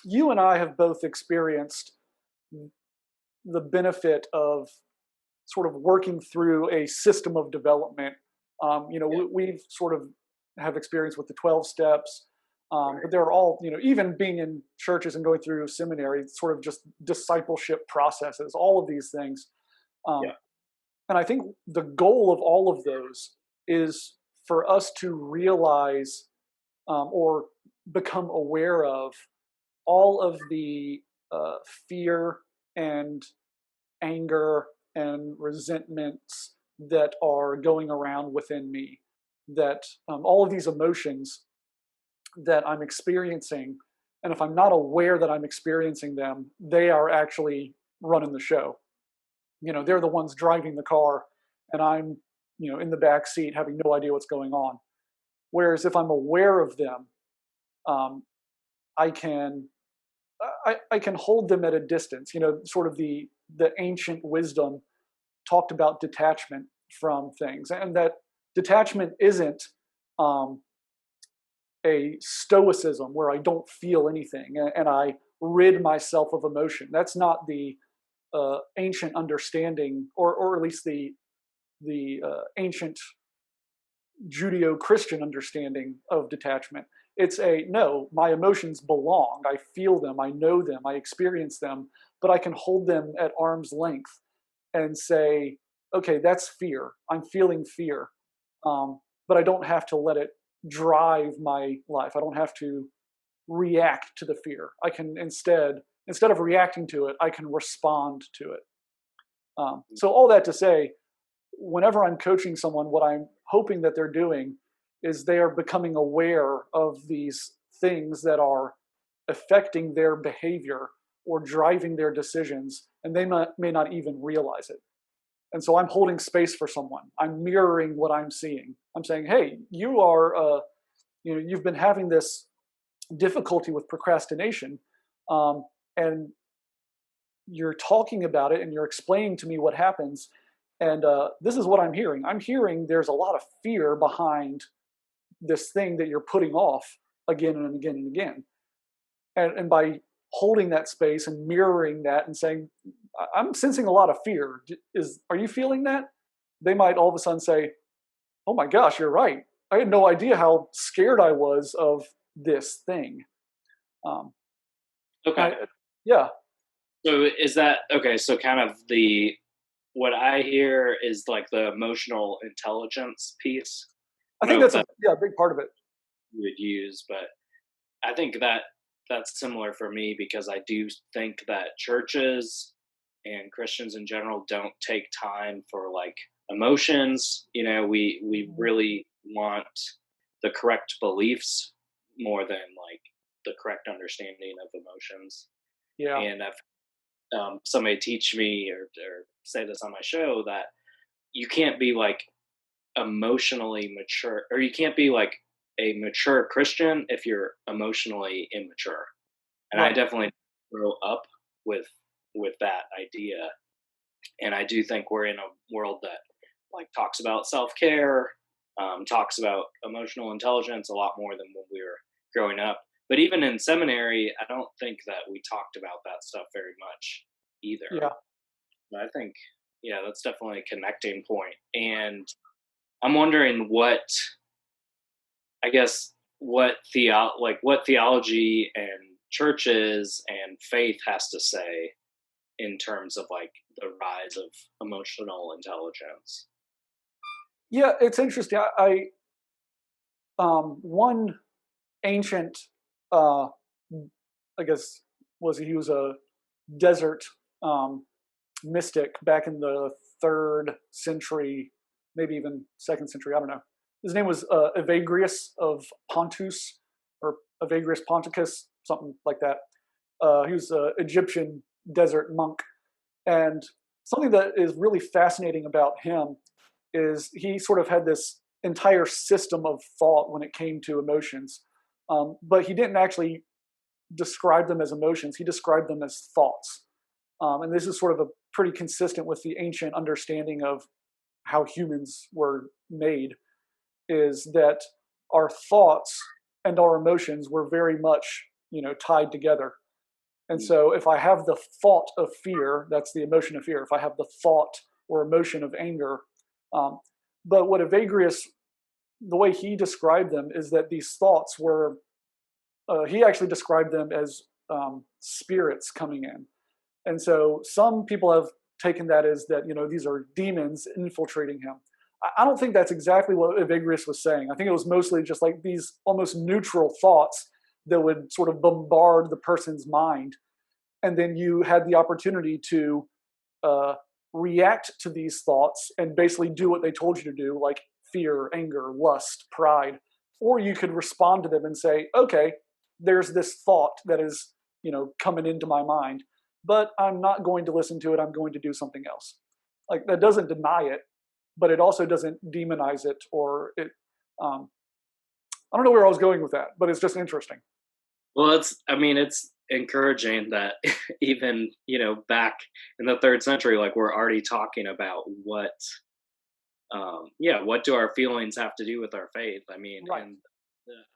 you and I have both experienced the benefit of sort of working through a system of development. Yeah. We've sort of have experience with the 12 steps, Right. but they're all, even being in churches and going through seminary, sort of just discipleship processes, all of these things. Um, Yeah. and I think the goal of all of those is for us to realize or become aware of all of the fear and anger and resentments that are going around within me, that all of these emotions that I'm experiencing, and if I'm not aware that I'm experiencing them, they are actually running the show. They're the ones driving the car, and I'm, in the back seat having no idea what's going on. Whereas if I'm aware of them, um, I can I can hold them at a distance. Sort of the ancient wisdom talked about detachment from things, and that detachment isn't um, a stoicism where I don't feel anything and I rid myself of emotion. That's not the ancient understanding, or at least the ancient Judeo-Christian understanding of detachment. It's a no, my emotions belong. I feel them, I know them, I experience them, but I can hold them at arm's length and say, okay, that's fear. I'm feeling fear. But I don't have to let it drive my life. I don't have to react to the fear. I can instead of reacting to it, I can respond to it. So all that to say, whenever I'm coaching someone, what I'm hoping that they're doing is they are becoming aware of these things that are affecting their behavior or driving their decisions, and they may not even realize it. And so I'm holding space for someone. I'm mirroring what I'm seeing. I'm saying, hey, you've been having this difficulty with procrastination, and you're talking about it and you're explaining to me what happens. And this is what I'm hearing. I'm hearing there's a lot of fear behind this thing that you're putting off again and again and again. And by holding that space and mirroring that and saying, I'm sensing a lot of fear. Are you feeling that? They might all of a sudden say, oh my gosh, you're right. I had no idea how scared I was of this thing. Um, Okay. I, yeah, So is that okay? So kind of what I hear is like the emotional intelligence piece. I I don't think know if that's that a big part of it. you would use, but I think that that's similar for me because I do think that churches and Christians in general don't take time for like emotions. We Mhm. really want the correct beliefs more than like the correct understanding of emotions. Yeah, And I've somebody teach me or say this on my show that you can't be like emotionally mature, or you can't be like a mature Christian if you're emotionally immature. And I right. definitely grew up with that idea. And I do think we're in a world that like talks about self-care, talks about emotional intelligence a lot more than when we were growing up. But even in seminary, I don't think that we talked about that stuff very much either. Yeah. But I think, yeah, that's definitely a connecting point. And I'm wondering I guess, what theology and churches and faith has to say in terms of like the rise of emotional intelligence. Yeah, it's interesting. One ancient, uh, I guess, he was a desert um, mystic back in the third century, maybe even second century. I don't know. His name was Evagrius of Pontus, or Evagrius Ponticus, something like that. He was an Egyptian desert monk, and something that is really fascinating about him is he sort of had this entire system of thought when it came to emotions, but he didn't actually describe them as emotions. He described them as thoughts. And this is sort of a pretty consistent with the ancient understanding of how humans were made, is that our thoughts and our emotions were very much tied together. And Mm. so if I have the thought of fear, that's the emotion of fear. If I have the thought or emotion of anger, um, but what Evagrius, the way he described them is that these thoughts were, he actually described them as spirits coming in. And so some people have taken that as that, these are demons infiltrating him. I don't think that's exactly what Evagrius was saying. I think it was mostly just like these almost neutral thoughts that would sort of bombard the person's mind. And then you had the opportunity to uh, react to these thoughts and basically do what they told you to do, like fear, anger, lust, pride. Or you could respond to them and say, okay, there's this thought that is, coming into my mind, but I'm not going to listen to it. I'm going to do something else. Like that doesn't deny it, but it also doesn't demonize it or it. Um, I don't know where I was going with that, but it's just interesting. Well, it's encouraging that even, back in the third century, like we're already talking about what do our feelings have to do with our faith? I mean, Right. and